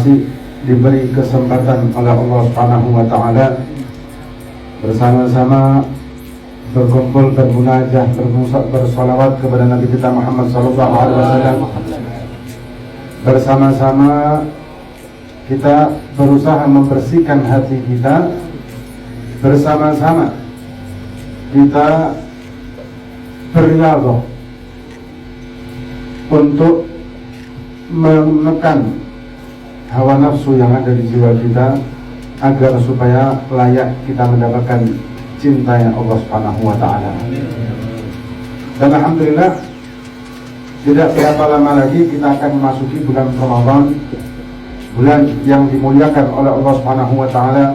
Masih diberi kesempatan oleh Allah Subhanahu wa taala bersama-sama berkumpul, bermunajah, bersolawat kepada Nabi kita Muhammad sallallahu alaihi wasallam. Bersama-sama kita berusaha membersihkan hati kita, bersama-sama kita berriyadhah untuk menekan hawa nafsu yang ada di jiwa kita agar supaya layak kita mendapatkan cintanya Allah Subhanahu wa taala. Dan alhamdulillah tidak berapa lama lagi kita akan memasuki bulan Ramadan, bulan yang dimuliakan oleh Allah Subhanahu wa taala,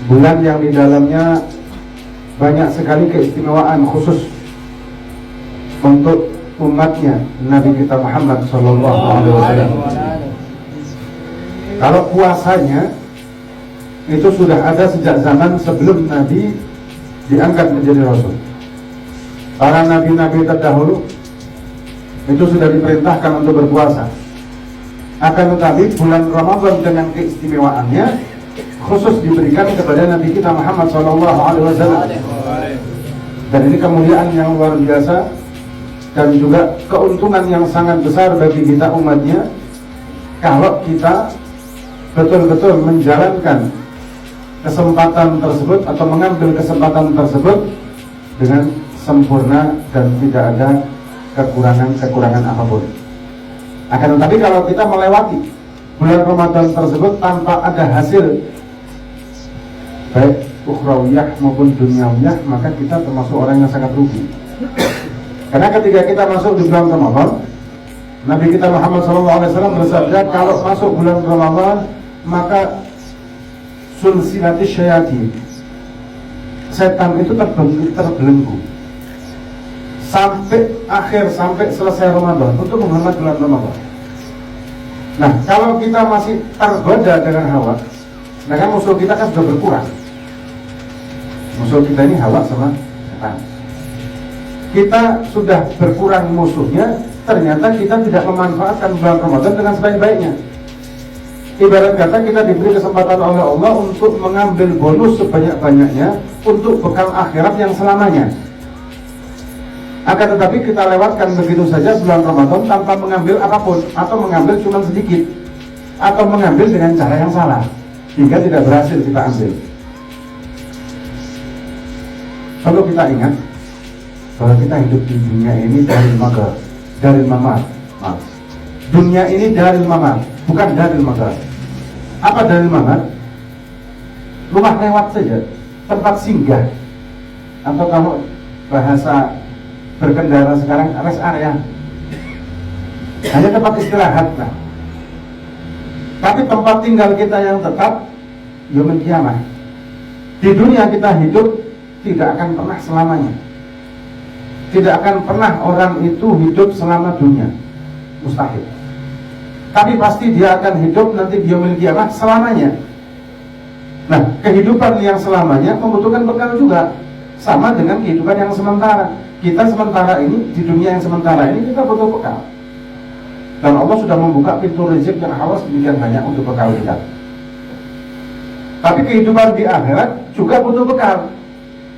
bulan yang di dalamnya banyak sekali keistimewaan khusus untuk umatnya Nabi kita Muhammad sallallahu alaihi wasallam. Kalau puasanya itu sudah ada sejak zaman sebelum Nabi diangkat menjadi Rasul. Para nabi-nabi terdahulu itu sudah diperintahkan untuk berpuasa. Akan tetapi bulan Ramadan dengan keistimewaannya khusus diberikan kepada Nabi kita Muhammad SAW. Dan ini kemuliaan yang luar biasa dan juga keuntungan yang sangat besar bagi kita umatnya kalau kita betul-betul menjalankan kesempatan tersebut atau mengambil kesempatan tersebut dengan sempurna dan tidak ada kekurangan apapun. Akan tetapi kalau kita melewati bulan Ramadan tersebut tanpa ada hasil baik ukhrawiyah maupun dunyawiyah, maka kita termasuk orang yang sangat rugi. Karena ketika kita masuk di bulan Ramadan, Nabi kita Muhammad SAW bersabda, kalau masuk bulan Ramadan maka sulsilati syayati, setan itu terbelenggu sampai akhir, sampai selesai Ramadan untuk menghambat bulan Ramadan. Nah, kalau kita masih tergoda dengan hawa, nah kan musuh kita kan sudah berkurang. Musuh kita ini hawa sama setan. Kita sudah berkurang musuhnya, ternyata kita tidak memanfaatkan bulan Ramadan dengan sebaik-baiknya. Ibarat kata kita diberi kesempatan oleh Allah untuk mengambil bonus sebanyak-banyaknya untuk bekal akhirat yang selamanya. Akan tetapi kita lewatkan begitu saja bulan Ramadan tanpa mengambil apapun, atau mengambil cuma sedikit, atau mengambil dengan cara yang salah, hingga tidak berhasil kita ambil. Perlu kita ingat bahwa kita hidup di dunia ini dari mamar. Dunia ini dari mamar, bukan dari magar. Apa dari mamar? Rumah lewat saja, tempat singgah, atau kalau bahasa berkendara sekarang rest area, hanya tempat istirahat. Nah, tapi tempat tinggal kita yang tetap yaumul qiyamah. Di dunia kita hidup tidak akan pernah selamanya. Tidak akan pernah orang itu hidup selama dunia, mustahil. Tapi pasti dia akan hidup nanti di yaumil qiyamah selamanya. Nah, kehidupan yang selamanya membutuhkan bekal juga, sama dengan kehidupan yang sementara. Kita sementara ini, di dunia yang sementara ini kita butuh bekal. Dan Allah sudah membuka pintu rezeki yang hawas demikian banyak untuk bekal kita. Tapi kehidupan di akhirat juga butuh bekal.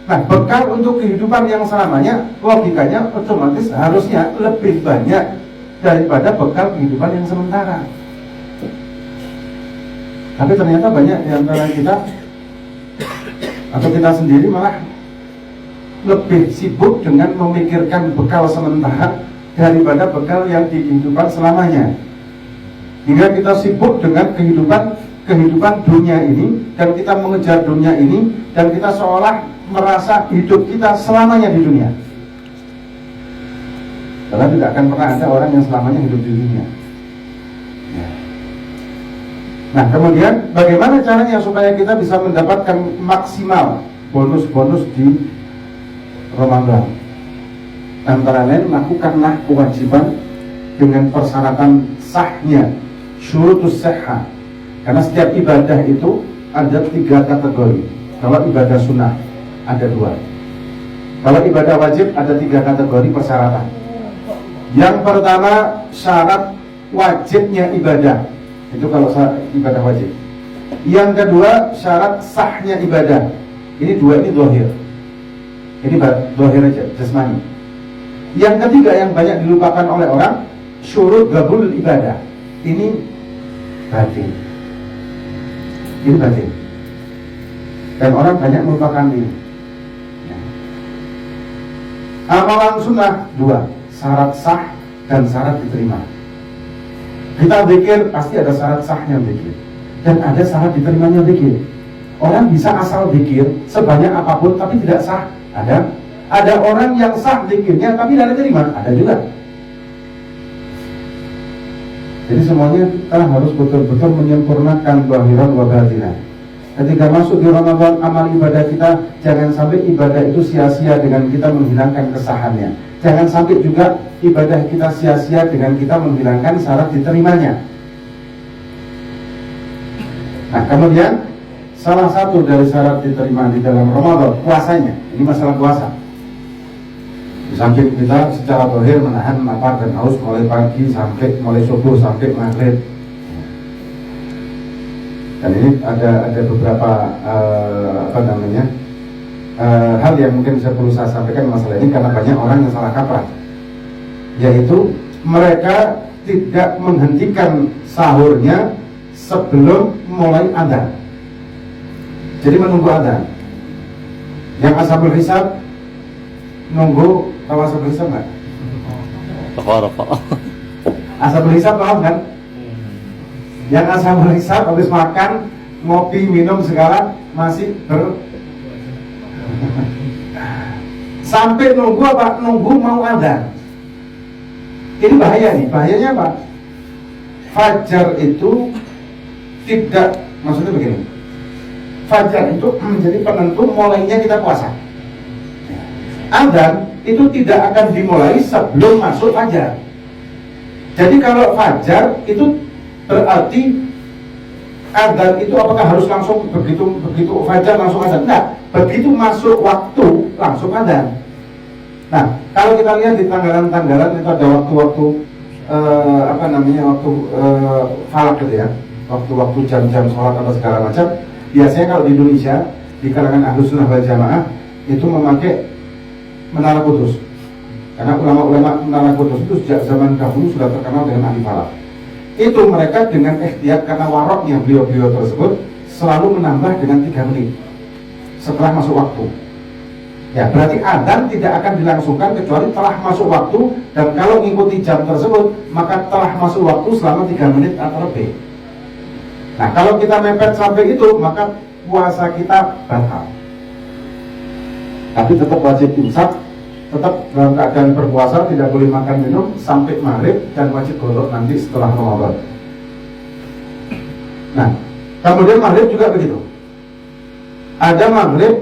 Nah, bekal untuk kehidupan yang selamanya, logikanya otomatis harusnya lebih banyak daripada bekal kehidupan yang sementara. Tapi ternyata banyak di antara kita atau kita sendiri malah lebih sibuk dengan memikirkan bekal sementara daripada bekal yang di kehidupan selamanya. Hingga kita sibuk dengan kehidupan dunia ini, dan kita mengejar dunia ini, dan kita seolah merasa hidup kita selamanya di dunia. Karena tidak akan pernah ada orang yang selamanya hidup di dunia. Ya. Nah, kemudian bagaimana caranya supaya kita bisa mendapatkan maksimal bonus-bonus di Ramadan? Antara lain, lakukanlah kewajiban dengan persyaratan sahnya, syurutus sihah. Karena setiap ibadah itu ada 3 kategori. Kalau ibadah sunnah ada 2. Kalau ibadah wajib ada 3 kategori persyaratan. Yang pertama, syarat wajibnya ibadah. Itu kalau ibadah wajib. Yang kedua, syarat sahnya ibadah. Ini dua, ini zahir. Ini zahir aja, jasmani. Yang ketiga yang banyak dilupakan oleh orang, syurut gabul ibadah. Ini batin. Ini batin. Dan orang banyak melupakan ini. Amalan sunnah dua, syarat sah dan syarat diterima. Kita zikir pasti ada syarat sahnya zikir dan ada syarat diterimanya zikir. Orang bisa asal zikir sebanyak apapun tapi tidak sah. Ada orang yang sah zikirnya tapi tidak diterima, ada juga. Jadi semuanya kita harus betul-betul menyempurnakan zahiran wa batinan. Ketika masuk di Ramadan, amal ibadah kita jangan sampai ibadah itu sia-sia dengan kita menghilangkan kesahannya. Jangan sampai juga ibadah kita sia-sia dengan kita menghilangkan syarat diterimanya. Nah, kemudian salah satu dari syarat diterima di dalam Ramadan, puasanya. Ini masalah puasa. Di samping kita secara zahir menahan lapar dan haus mulai pagi sampai mulai subuh sampai maghrib. Dan ini ada beberapa hal yang mungkin saya perlu saya sampaikan masalah ini karena banyak orang yang salah kaprah, yaitu mereka tidak menghentikan sahurnya sebelum mulai adzan. Jadi menunggu adzan. Yang ashabul hisab nunggu, tahu ashabul hisab nggak? Ashabul hisab tahu kan? Yang ashabul hisab habis makan, ngopi, minum segala masih sampai nunggu apa? Nunggu mau adzan. Ini bahaya nih. Bahayanya apa? Fajar itu tidak, maksudnya begini. Fajar itu menjadi penentu mulainya kita puasa. Adzan itu tidak akan dimulai sebelum masuk fajar. Jadi kalau fajar itu berarti adzan itu apakah harus langsung begitu fajar langsung adzan? Enggak, begitu masuk waktu langsung adzan. Nah, kalau kita lihat di tanggalan-tanggalan itu ada waktu-waktu waktu falak gitu ya, waktu-waktu jam-jam sholat atau segala macam. Biasanya kalau di Indonesia di kalangan Ahlus Sunnah wal Jamaah itu memakai menara kudus, karena ulama-ulama menara kudus itu sejak zaman dahulu sudah terkenal dengan ahli falak. Itu mereka dengan ikhtiar karena waroknya beliau-beliau tersebut selalu menambah dengan 3 menit setelah masuk waktu. Ya, berarti adzan tidak akan dilangsungkan kecuali telah masuk waktu, dan kalau mengikuti jam tersebut maka telah masuk waktu selama 3 menit atau lebih. Nah, kalau kita mepet sampai itu maka puasa kita batal. Tapi tetap wajib imsak, tetap dalam keadaan berpuasa, tidak boleh makan minum sampai maghrib, dan wajib qadha nanti setelah Ramadan. Nah, kemudian maghrib juga begitu. Ada maghrib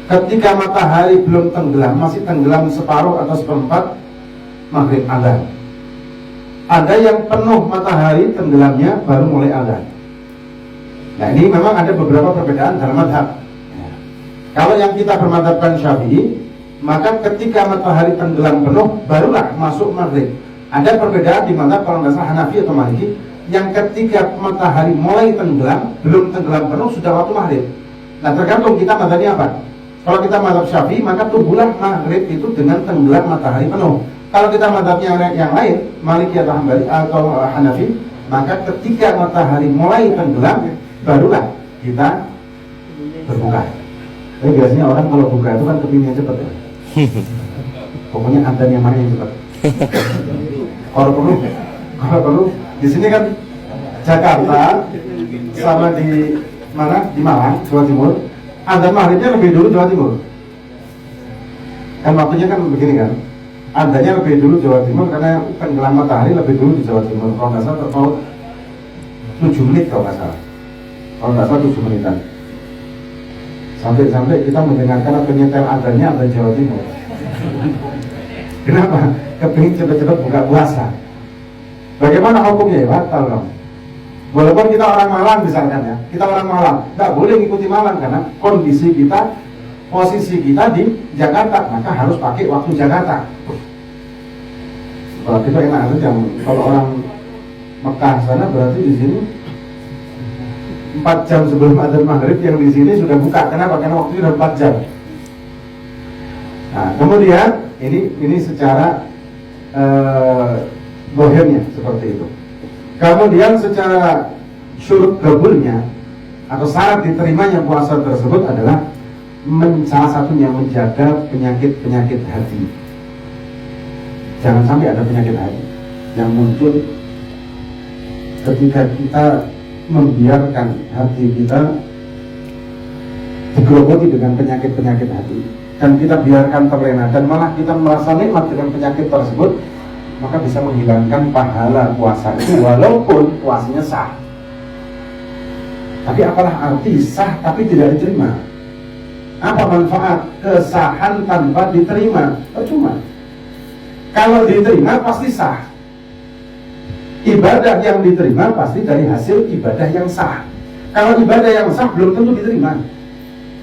ketika matahari belum tenggelam, masih tenggelam separuh atau seperempat, maghrib adzan. Ada yang penuh matahari tenggelamnya baru mulai adzan. Nah, ini memang ada beberapa perbedaan dalam mazhab. Kalau yang kita bermadzhabkan Syafi'i, maka ketika matahari tenggelam penuh barulah masuk maghrib. Ada perbedaan di mana kalau nggak salah Hanafi atau Maliki, yang ketika matahari mulai tenggelam, belum tenggelam penuh sudah waktu maghrib. Nah, tergantung kita mazhabnya apa. Kalau kita mazhab Syafi'i, maka tunggulah maghrib itu dengan tenggelam matahari penuh. Kalau kita mazhabnya yang lain, Maliki atau Hambali atau Hanafi, maka ketika matahari mulai tenggelam barulah kita berbuka. Tapi biasanya orang kalau buka itu kan kepingin cepat ya. Pokoknya adzan yang mana yang cepat. Kalau perlu di sini kan Jakarta sama di mana, di Malang, Jawa Timur, adzan maghribnya lebih dulu Jawa Timur. Kan waktunya kan begini kan, adzannya lebih dulu Jawa Timur karena tenggelam matahari lebih dulu di Jawa Timur. Kalau nggak salah terpaut 7 menit kalau nggak salah. Kalau nggak salah 7 menitan. Sampai kita mendengarkan atau nyetel adzannya adzan Jawa Timur. Kenapa? Kepingin cepat-cepat buka puasa. Bagaimana hukumnya ya? Batal dong. Walaupun kita orang Malang misalkan ya, kita orang Malang, nggak boleh ngikuti Malang karena kondisi kita, posisi kita di Jakarta, maka harus pakai waktu Jakarta. Kalau kita enak aja, kalau orang Mekah sana berarti di sini 4 jam sebelum adzan maghrib, yang di sini sudah buka. Kenapa? Karena waktu sudah 4 jam. Nah, kemudian ini secara bohemnya seperti itu. Kemudian secara syurut kabulnya atau syarat diterimanya puasa tersebut adalah salah satunya menjaga penyakit-penyakit hati. Jangan sampai ada penyakit hati yang muncul ketika kita membiarkan hati kita digerogoti dengan penyakit-penyakit hati, dan kita biarkan terlena dan malah kita merasa nikmat dengan penyakit tersebut, maka bisa menghilangkan pahala puasa itu walaupun puasanya sah. Tapi apalah arti sah tapi tidak diterima? Apa manfaat kesahan tanpa diterima? Percuma. Kalau diterima pasti sah. Ibadah yang diterima pasti dari hasil ibadah yang sah. Kalau ibadah yang sah belum tentu diterima.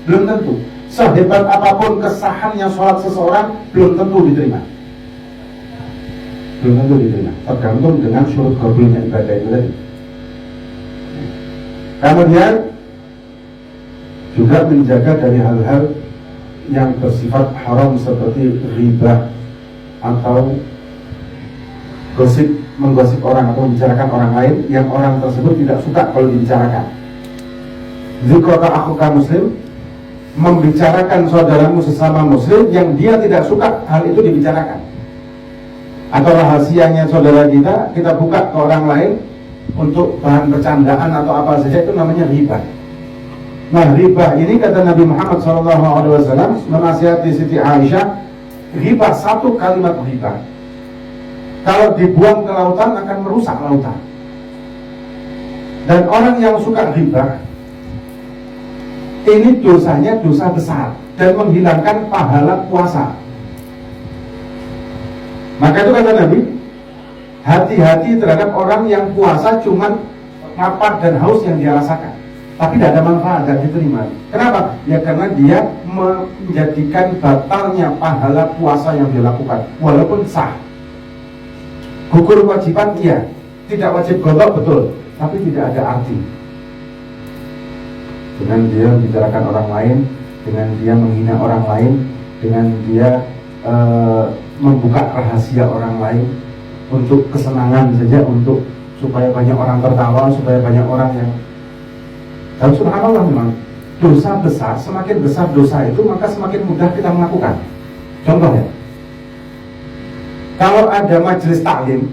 Belum tentu. Sehebat apapun kesahannya sholat seseorang, belum tentu diterima. Belum tentu diterima. Tergantung dengan syurut qabulnya ibadah itu tadi. Kemudian juga menjaga dari hal-hal yang bersifat haram seperti riba atau gosip, menggosip orang atau membicarakan orang lain yang orang tersebut tidak suka kalau dibicarakan. Zikrota akhuka muslim, membicarakan saudaramu sesama muslim yang dia tidak suka hal itu dibicarakan, atau rahasianya saudara kita buka ke orang lain untuk bahan bercandaan atau apa saja, itu namanya riba. Nah, riba ini kata Nabi Muhammad SAW menasihati Siti Aisyah, riba, satu kalimat riba kalau dibuang ke lautan akan merusak lautan. Dan orang yang suka riba ini dosanya dosa besar dan menghilangkan pahala puasa. Maka itu kata Nabi, hati-hati terhadap orang yang puasa cuman lapar dan haus yang dia rasakan, tapi tidak ada manfaat, tidak diterima. Kenapa? Ya karena dia menjadikan batalnya pahala puasa yang dia lakukan walaupun sah. Gugur kewajiban iya, tidak wajib godok betul, tapi tidak ada arti. Dengan dia membicarakan orang lain, dengan dia menghina orang lain, dengan dia membuka rahasia orang lain untuk kesenangan saja, untuk supaya banyak orang tertawa, supaya banyak orang yang. Dan subhanallah, memang dosa besar, semakin besar dosa itu maka semakin mudah kita melakukan. Contoh ya, kalau ada majelis taklim,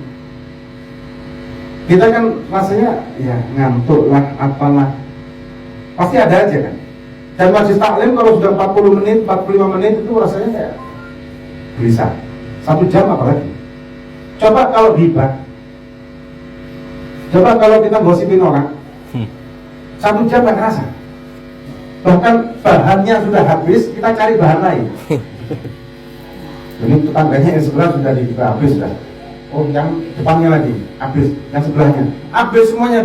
kita kan rasanya ya ngantuk lah, apalah, pasti ada aja kan. Dan majelis taklim kalau sudah 40 menit, 45 menit itu rasanya kayak gelisah. 1 jam apalagi. Coba kalau riba, coba kalau kita gosipin orang, 1 jam gak kerasa. Bahkan bahannya sudah habis, kita cari bahan lain. Ini tetangganya yang sebelah sudah habis sudah. Oh, yang depannya lagi habis, yang sebelahnya habis, semuanya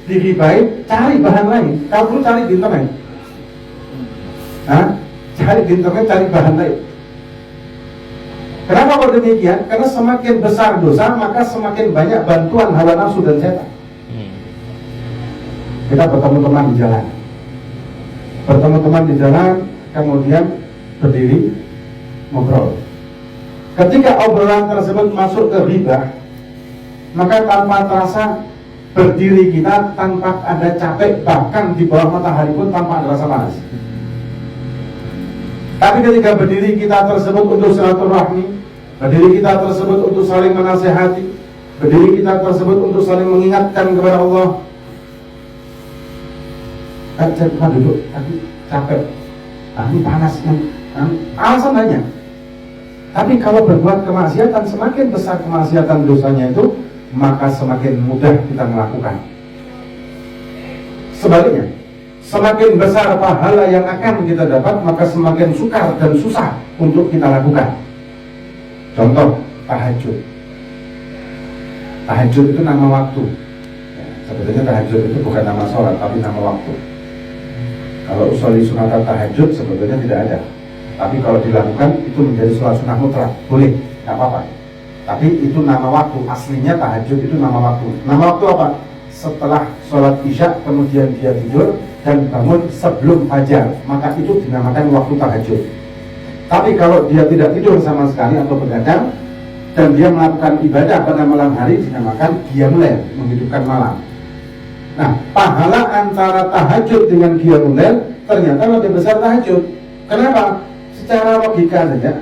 diribain, cari bahan lain. Kalau perlu cari di internet. Cari di internet, cari bahan lain. Kenapa kok demikian? Karena semakin besar dosa, maka semakin banyak bantuan hawa nafsu dan setan. Kita bertemu teman di jalan, kemudian berdiri ngobrol. Ketika obrolan tersebut masuk ke riba, maka tanpa terasa berdiri kita tanpa ada capek, bahkan di bawah matahari pun tanpa ada rasa panas. Tapi ketika berdiri kita tersebut untuk silaturahmi, berdiri kita tersebut untuk saling menasihati, berdiri kita tersebut untuk saling mengingatkan kepada Allah, saya cuma duduk, tapi capek, ini panas kan, alasan banyak. Tapi kalau berbuat kemaksiatan, semakin besar kemaksiatan dosanya itu, maka semakin mudah kita melakukan. Sebaliknya, semakin besar pahala yang akan kita dapat, maka semakin sukar dan susah untuk kita lakukan. Contoh, tahajud. Tahajud itu nama waktu. Sebetulnya tahajud itu bukan nama sholat, tapi nama waktu. Kalau usolli sunat tahajud sebetulnya tidak ada, tapi kalau dilakukan itu menjadi sholat sunnah mutlak, boleh, nggak apa-apa. Tapi itu nama waktu, aslinya tahajud itu nama waktu. Nama waktu apa? Setelah sholat isya kemudian dia tidur dan bangun sebelum fajar, maka itu dinamakan waktu tahajud. Tapi kalau dia tidak tidur sama sekali atau begadang dan dia melakukan ibadah pada malam hari, dinamakan qiyamul lail, menghidupkan malam. Nah, pahala antara tahajud dengan qiyamul lail ternyata lebih besar tahajud. Kenapa? Secara logika saja,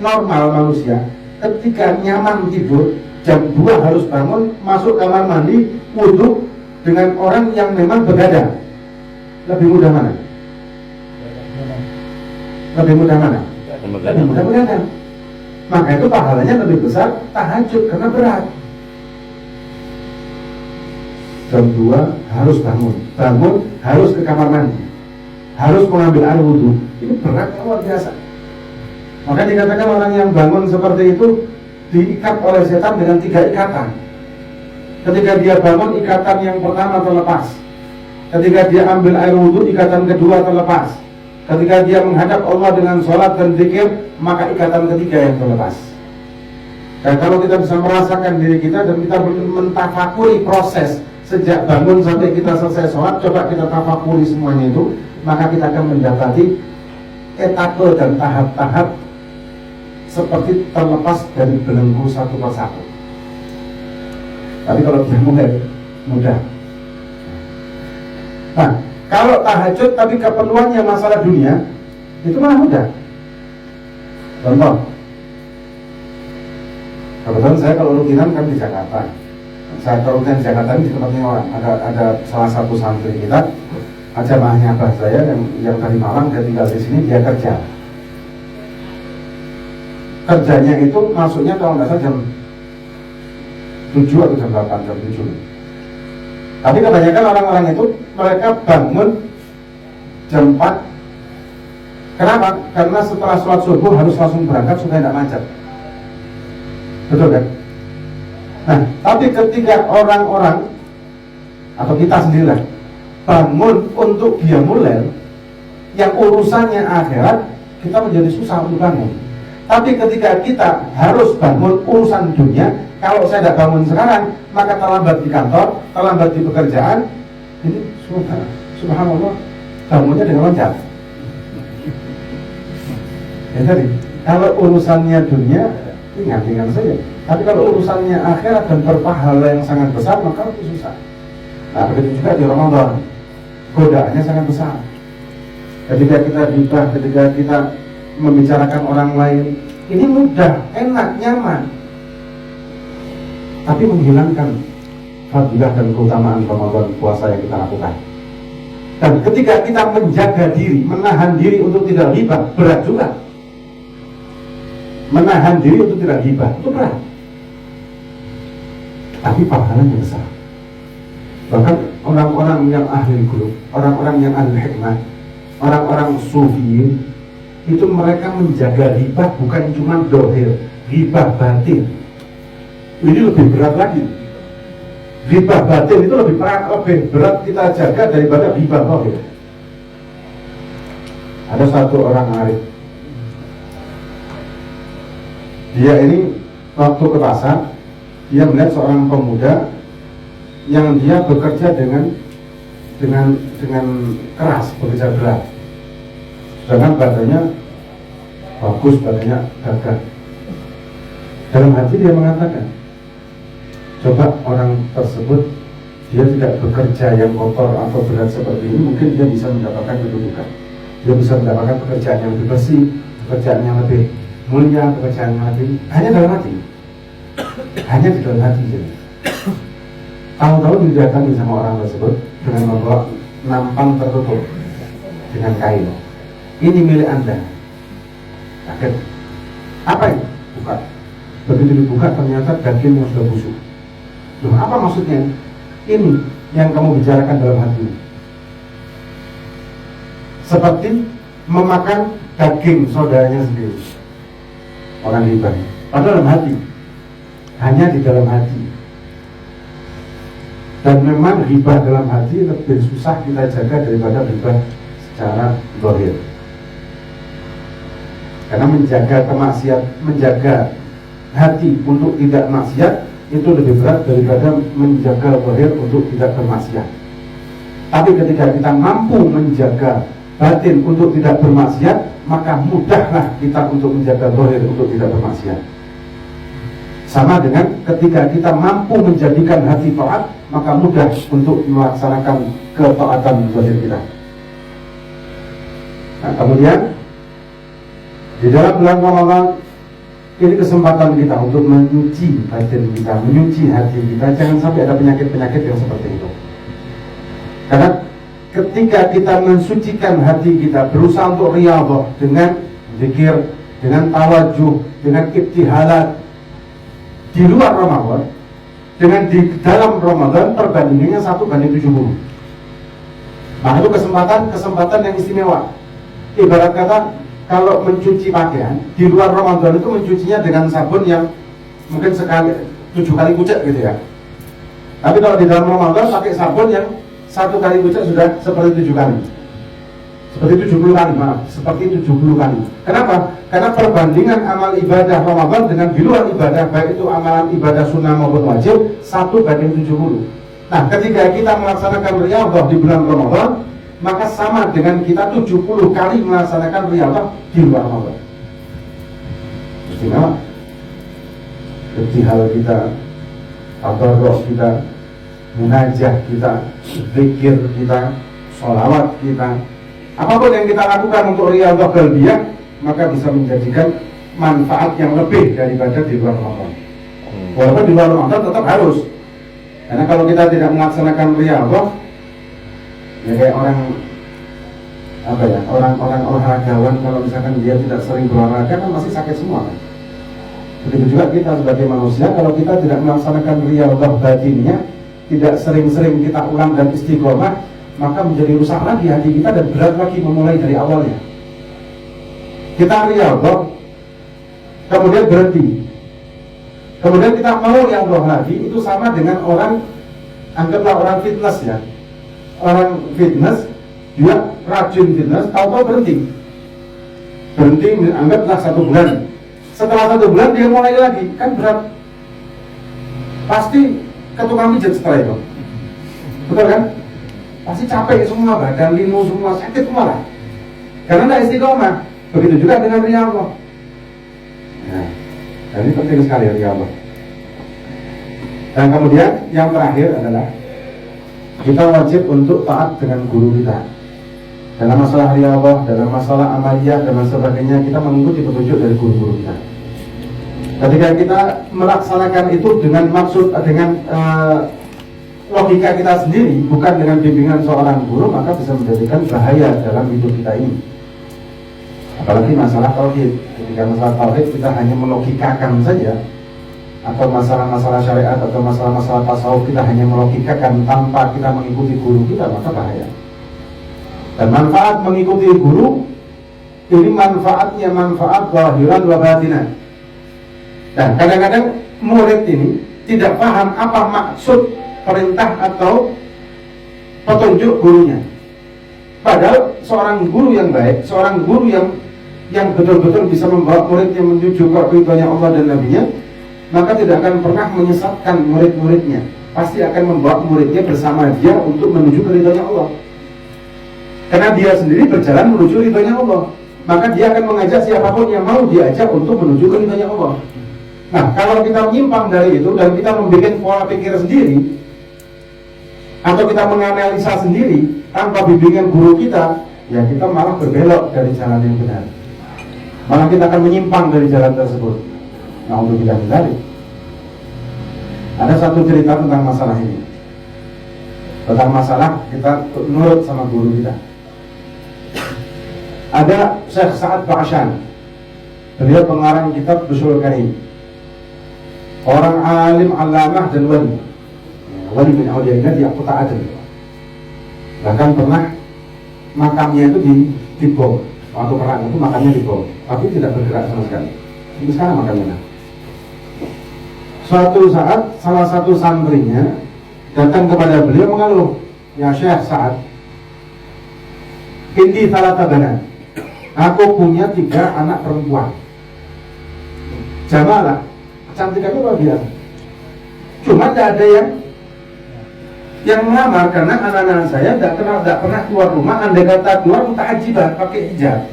normal manusia ketika nyaman tidur jam 2 harus bangun, masuk kamar mandi, wudhu dengan orang yang memang begadang. Lebih mudah mana? Lebih mudah mana? Lebih mudah begadang. Maka itu pahalanya lebih besar tahajud karena berat. Jam 2 harus bangun harus ke kamar mandi, harus mengambil air wudhu. Ini berat luar biasa. Maka dikatakan orang yang bangun seperti itu diikat oleh setan dengan 3 ikatan. Ketika dia bangun, ikatan yang pertama terlepas. Ketika dia ambil air wudhu, ikatan kedua terlepas. Ketika dia menghadap Allah dengan sholat dan zikir, maka ikatan ketiga yang terlepas. Dan kalau kita bisa merasakan diri kita dan kita mentafakuri proses sejak bangun sampai kita selesai sholat, coba kita tafakuri semuanya itu, maka kita akan mendapati etape dan tahap-tahap seperti terlepas dari belenggu satu persatu. Tapi kalau dia mulai mudah. Nah, kalau tahajud tapi keperluannya masalah dunia, itu malah mudah. Contoh, kebetulan saya kalau rutinan kan di Jakarta. Saya kalau rutinan di Jakarta ini di tempatnya orang. Ada salah satu santri kita, jamaahnya abah saya yang dari Malang, dia tinggal di sini, dia kerja. Kerjanya itu masuknya kalau nggak salah jam 7 atau jam 8, jam 7. Tapi kebanyakan orang-orang itu mereka bangun jam 4. Kenapa? Karena setelah sholat subuh harus langsung berangkat supaya tidak macet. Betul kan? Nah, tapi ketika orang-orang atau kita sendirilah bangun untuk qiyamul lail yang urusannya akhirat, kita menjadi susah untuk bangun. Tapi ketika kita harus bangun urusan dunia, kalau saya tidak bangun sekarang, maka terlambat di kantor, terlambat di pekerjaan. Ini subhanallah, bangunnya dengan loncat. Ya tadi, kalau urusannya dunia, ringan-ringan saja. Tapi kalau urusannya akhirat dan berpahala yang sangat besar, maka itu susah. Nah, begitu juga di Ramadan, godaannya sangat besar. Ketika kita gibah, ketika kita membicarakan orang lain, ini mudah, enak, nyaman, tapi menghilangkan fadilah dan keutamaan Ramadan puasa yang kita lakukan. Dan ketika kita menjaga diri, menahan diri untuk tidak ghibah, berat juga. Menahan diri untuk tidak ghibah itu berat, tapi pahalanya besar. Bahkan orang-orang yang ahli qulub, orang-orang yang ahli hikmah, orang-orang sufi, itu mereka menjaga ghibah bukan cuma dohir, ghibah batin. Ini lebih berat lagi. Ghibah batin itu lebih berat kita jaga daripada ghibah dohir. Ada satu orang arif, dia ini waktu ke pasar, dia melihat seorang pemuda yang dia bekerja dengan keras, bekerja berat. Sedangkan badannya bagus, badannya gagah. Dalam hati dia mengatakan, coba orang tersebut dia tidak bekerja yang kotor atau berat seperti ini, mungkin dia bisa mendapatkan kedudukan, dia bisa mendapatkan pekerjaan yang lebih bersih, pekerjaan yang lebih mulia, pekerjaan yang lebih, hanya dalam hati, hanya di dalam hati. Jadi tahu-tahu didatangi sama orang tersebut dengan membawa nampan tertutup dengan kain. Ini milik Anda. Kaget. Apa ini? Buka. Begitu dibuka ternyata daging yang sudah busuk. Loh, apa maksudnya? Ini yang kamu bicarakan dalam hati. Seperti memakan daging saudaranya sendiri. Orang riba. Padahal dalam hati. Hanya di dalam hati. Dan memang riba dalam hati lebih susah kita jaga daripada riba secara zahir. Karena menjaga kemaksiat, menjaga hati untuk tidak maksiat itu lebih berat daripada menjaga zahir untuk tidak bermaksiat. Tapi ketika kita mampu menjaga batin untuk tidak bermaksiat, maka mudahlah kita untuk menjaga zahir untuk tidak bermaksiat. Sama dengan ketika kita mampu menjadikan hati taat, maka mudah untuk melaksanakan ketaatan zahir kita. Nah, kemudian di dalam bulan Ramadan ini kesempatan kita untuk menyuci batin kita, menyuci hati kita. Jangan sampai ada penyakit-penyakit yang seperti itu. Karena ketika kita mensucikan hati kita, berusaha untuk riyadhah dengan zikir, dengan tawajuh, dengan ibtihalat di luar Ramadan, dengan di dalam Ramadan, perbandingannya 1:70. Nah, itu kesempatan yang istimewa. Ibarat kata, kalau mencuci pakaian di luar Ramadan itu mencucinya dengan sabun yang mungkin 7 kali kucek gitu ya. Tapi kalau di dalam Ramadan pakai sabun yang 1 kali kucek sudah seperti 7 kali. Seperti 70 kali, maaf, seperti 70 kali. Kenapa? Karena perbandingan amal ibadah Ramadan dengan di luar ibadah, baik itu amalan ibadah sunnah maupun wajib, 1:70. Nah, ketika kita melaksanakan riyadhah di bulan Ramadan, maka sama dengan kita 70 kali melaksanakan riyadhah di luar Ramadan. Istimewa. Ibtihal kita, tadarruh kita, munajah kita, zikir kita, sholawat kita, apapun yang kita lakukan untuk riyadhah qalbiyah, maka bisa menjadikan manfaat yang lebih daripada di luar Ramadan. Walaupun di luar Ramadan tetap harus. Karena kalau kita tidak melaksanakan riyadhah, ya kayak orang olahragawan, kalau misalkan dia tidak sering berolahraga kan masih sakit semua kan. Begitu juga kita sebagai manusia, kalau kita tidak melaksanakan riyadhah batinnya, tidak sering-sering kita ulang dan istiqomah, maka menjadi rusak lagi hati kita dan berat lagi memulai dari awalnya. Kita riyadhah, kemudian berhenti, kemudian kita mau riyadhah lagi, itu sama dengan orang, anggaplah orang fitness ya. Orang fitness, dia rajin fitness, tahu-tahu berhenti, anggaplah 1 bulan. Setelah 1 bulan dia mulai lagi, kan berat. Pasti ke tukang pijat setelah itu, betul kan? Pasti capek semua, badan linu semua, sakit semua lah. Karena tidak istiqomah. Begitu juga dengan riyadhah. Nah, dan ini penting sekali riyadhah. Dan kemudian yang terakhir adalah kita wajib untuk taat dengan guru kita. Dalam masalah riyadhah, dalam masalah amaliyah dan sebagainya, kita mengikuti petunjuk dari guru-guru kita. Ketika kita melaksanakan itu dengan maksud, dengan logika kita sendiri, bukan dengan bimbingan seorang guru, maka bisa menjadikan bahaya dalam hidup kita ini. Apalagi masalah tauhid. Ketika masalah tauhid kita hanya melogikakan saja, atau masalah-masalah syariat atau masalah-masalah tasawuf kita hanya melogikakan tanpa kita mengikuti guru kita, maka bahaya. Dan manfaat mengikuti guru ini manfaatnya manfaat zahiran wa batinan. Dan kadang-kadang murid ini tidak paham apa maksud perintah atau petunjuk gurunya. Padahal seorang guru yang baik, seorang guru yang betul-betul bisa membawa muridnya menuju ke ridhonya Allah dan Nabi-Nya, maka tidak akan pernah menyesatkan murid-muridnya. Pasti akan membawa muridnya bersama dia untuk menuju ke ridhonya Allah. Karena dia sendiri berjalan menuju ridhonya Allah, maka dia akan mengajak siapapun yang mau diajak untuk menuju ke ridhonya Allah. Nah, kalau kita menyimpang dari itu dan kita membuat pola pikir sendiri, atau kita menganalisa sendiri tanpa bimbingan guru kita, ya kita malah berbelok dari jalan yang benar. Malah kita akan menyimpang dari jalan tersebut. Nah, untuk kita hindari, ada satu cerita tentang masalah ini, tentang masalah kita nurut sama guru kita. Ada Syekh Sa'ad Ba'ashan, beliau pengarang kitab Busyul Karim, orang alim, alamah dan wali bin awliya di Kota Aden. Bahkan pernah makamnya itu dibom. Waktu perang itu makamnya dibom, tapi tidak bergerak sama sekali. Ini sekarang makamnya. Suatu saat salah satu santrinya datang kepada beliau mengeluh, "Ya Syekh Sa'ad, indi thalatha banat. Aku punya 3 anak perempuan. Jamalah, kecantikannya luar biasa. Cuma tidak ada yang melamar karena anak-anak saya tidak pernah keluar rumah. Andai kata keluar mutahajibat pakai hijab.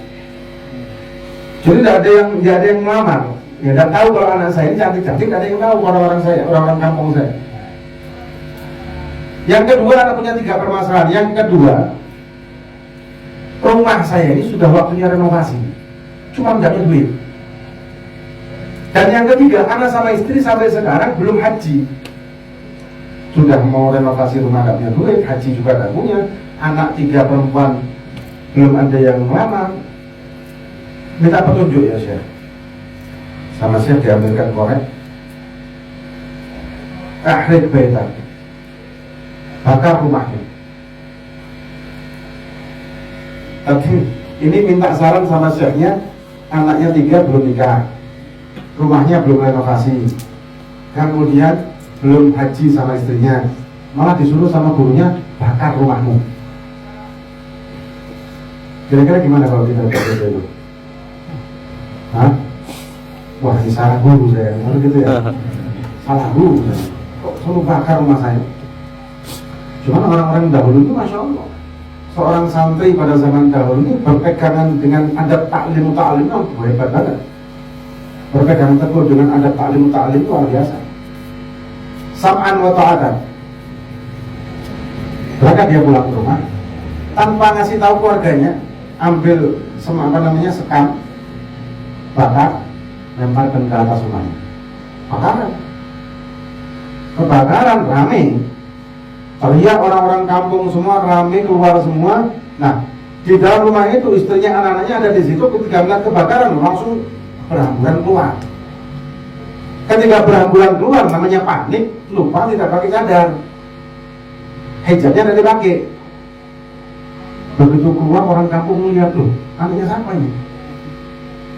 Jadi tidak ada yang melamar. Ya tidak tahu kalau anak saya ini cantik-cantik, tidak ada yang tahu orang-orang kampung saya. Yang kedua, anak punya 3 permasalahan. Yang kedua, rumah saya ini sudah waktunya renovasi, cuma tidak ada duit. Dan yang ketiga, anak sama istri sampai sekarang belum haji. Sudah mau renovasi rumah tidak punya duit, haji juga tidak punya. Anak 3 perempuan belum ada yang melamar. Minta petunjuk ya Syekh. Sama Syekh diambilkan korek. Ahrik baitan, bakar rumahnya. Tapi ini minta saran sama Syekhnya, anaknya 3 belum nikah, rumahnya belum renovasi, kemudian belum haji sama istrinya, malah disuruh sama gurunya bakar rumahmu. Kira-kira gimana kalau kita begitu itu? Hah? Wah, ini salah guru saya, kalau gitu ya. Salah guru saya. Kok suruh bakar rumah saya? Cuman orang-orang dahulu itu Masya Allah, seorang santri pada zaman dahulu ini berpegangan dengan adab ta'lim itu hebat banget. Berpegang teguh dengan adab ta'lim itu luar biasa. Sam'an wa ta'atan. Berangkat dia pulang ke rumah tanpa ngasih tahu keluarganya, ambil sekam, bakar, lemparkan ke atas rumahnya. Kebakaran rame. Terlihat orang-orang kampung semua rame, keluar semua. Nah, di dalam rumah itu istrinya, anak-anaknya ada di situ. Ketika melihat kebakaran langsung berhamburan keluar. Ketika berhamburan keluar, namanya panik, lupa tidak pakai cadar, hijabnya tidak dipakai. Begitu keluar, orang kampung melihat, loh, anaknya siapa ini?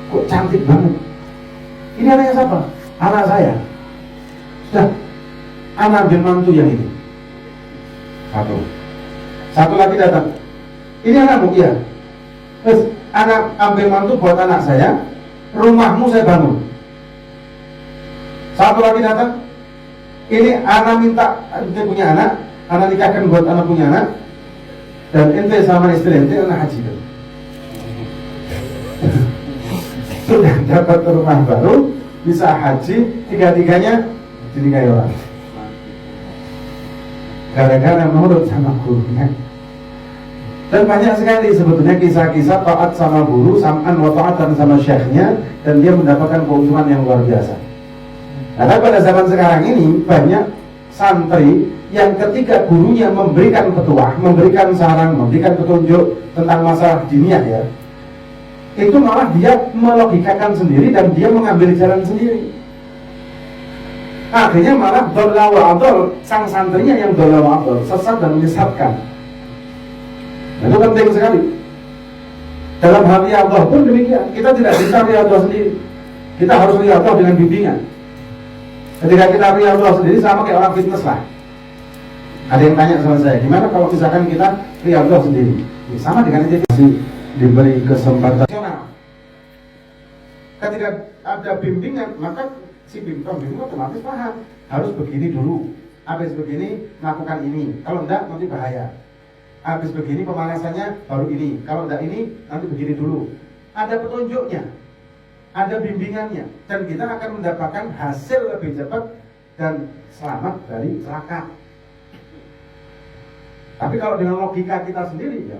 Kok cantik banget? Ini anaknya siapa? Anak saya. Sudah, anak ambil mantu yang ini. Satu lagi datang. Ini anakmu? Iya. Terus anak ambil mantu buat anak saya, rumahmu saya bangun. Satu lagi datang. Ini anak minta, ente punya anak nikahkan buat anak punya anak, dan ente sama istri ente anak haji. Sudah dapat rumah baru, bisa haji, 3-3-nya dinikahi orang. Gara-gara menurut sama gurunya. Dan banyak sekali sebetulnya kisah-kisah taat sama guru, sam'an wa ta'atan sama syekhnya, dan dia mendapatkan keuntungan yang luar biasa. Karena pada zaman sekarang ini banyak santri yang ketika gurunya memberikan petuah, memberikan saran, memberikan petunjuk tentang masalah diniyah ya, itu malah dia melogikakan sendiri dan dia mengambil jalan sendiri. Akhirnya malah dolla wa adol, sang santrinya yang dolla wa adol, sesat dan menyesatkan. Itu penting sekali. Dalam hal riyadhah pun demikian. Kita tidak bisa riyadhah sendiri. Kita harus riyadhah dengan bimbingan. Ketika kita riyadhah sendiri sama kayak orang fitness lah. Ada yang tanya sama saya, gimana kalau misalkan kita riyadhah sendiri? Ya, sama dengan itu diberi kesempatan. Ketika ada bimbingan, maka si bimbing otomatis paham harus begini dulu, habis begini melakukan ini, kalau enggak nanti bahaya, habis begini pemanasannya baru ini, kalau enggak ini nanti begini dulu. Ada petunjuknya, ada bimbingannya, dan kita akan mendapatkan hasil lebih cepat dan selamat dari celaka. Tapi kalau dengan logika kita sendiri ya,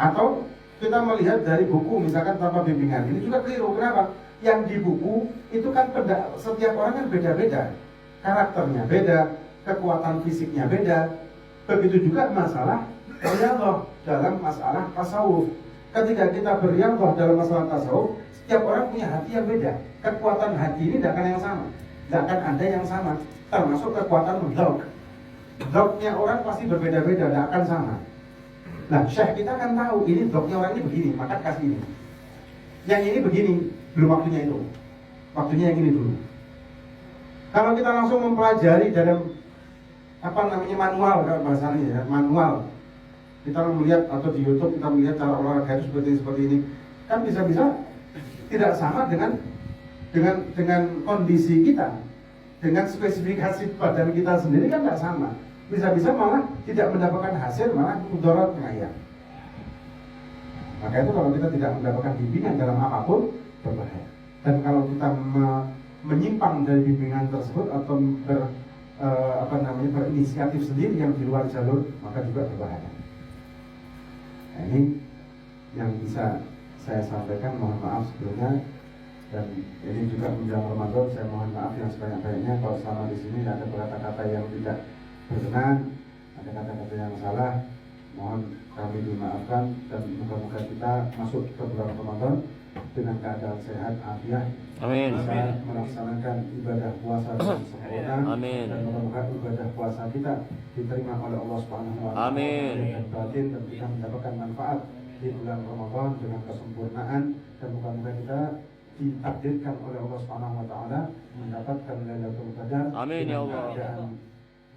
atau kita melihat dari buku misalkan tanpa bimbingan, ini juga keliru. Kenapa? Yang di buku itu kan setiap orang kan beda-beda, karakternya beda, kekuatan fisiknya beda. Begitu juga masalah riyadhah dalam masalah tasawuf. Ketika kita berriyadhah dalam masalah tasawuf, setiap orang punya hati yang beda. Kekuatan hati ini tidak akan yang sama, tidak akan ada yang sama. Termasuk kekuatan dzauq. Dzauqnya orang pasti berbeda-beda, tidak akan sama. Nah, syekh kita kan tahu ini dzauqnya orang ini begini, maka kasih ini. Yang ini begini, belum waktunya itu. Waktunya yang ini dulu. Kalau kita langsung mempelajari dalam manual, kalau bahasanya ya, manual. Kita melihat atau di YouTube kita melihat cara olahraga itu seperti ini, kan bisa-bisa tidak sama dengan dengan kondisi kita, dengan spesifikasi badan kita sendiri kan tidak sama. Bisa-bisa malah tidak mendapatkan hasil, malah mudarat ngayang. Maka itu kalau kita tidak mendapatkan bimbingan dalam apapun, berbahaya. Dan kalau kita menyimpang dari bimbingan tersebut atau berinisiatif sendiri yang di luar jalur, maka juga berbahaya. Nah, ini yang bisa saya sampaikan. Mohon maaf sebelumnya. Dan ini juga menjelang Ramadan, saya mohon maaf yang sebanyak-banyaknya kalau selama di sini ada kata-kata yang tidak berkenan, ada kata-kata yang salah. Mohon kami dimaafkan dan moga-moga kita masuk ke bulan Ramadan dengan keadaan sehat, afiat, Amin. bisa melaksanakan ibadah puasa dengan sempurna. Amin. Dan moga-moga ibadah puasa kita diterima oleh Allah Subhanahu wa Ta'ala dan batin, dan kita mendapatkan manfaat di bulan Ramadan dengan kesempurnaan, dan moga-moga kita ditakdirkan oleh Allah Subhanahu wa Ta'ala mendapatkan Lailatul Qadar dengan keadaan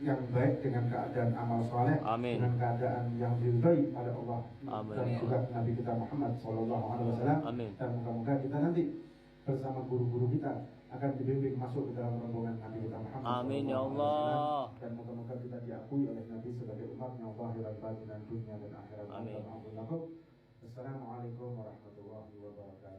yang baik, dengan keadaan amal soleh, dengan keadaan yang diridhai oleh Allah dan juga Nabi kita Muhammad Sallallahu Alaihi Wasallam. Dan moga-moga kita nanti bersama guru-guru kita akan dibimbing masuk ke dalam rombongan Nabi kita Muhammad Amin ya Allah. Dan moga-moga kita diakui oleh Nabi sebagai umatnya zahir dan batin dan dunia dan akhirat. Amin. Assalamualaikum warahmatullahi wabarakatuh.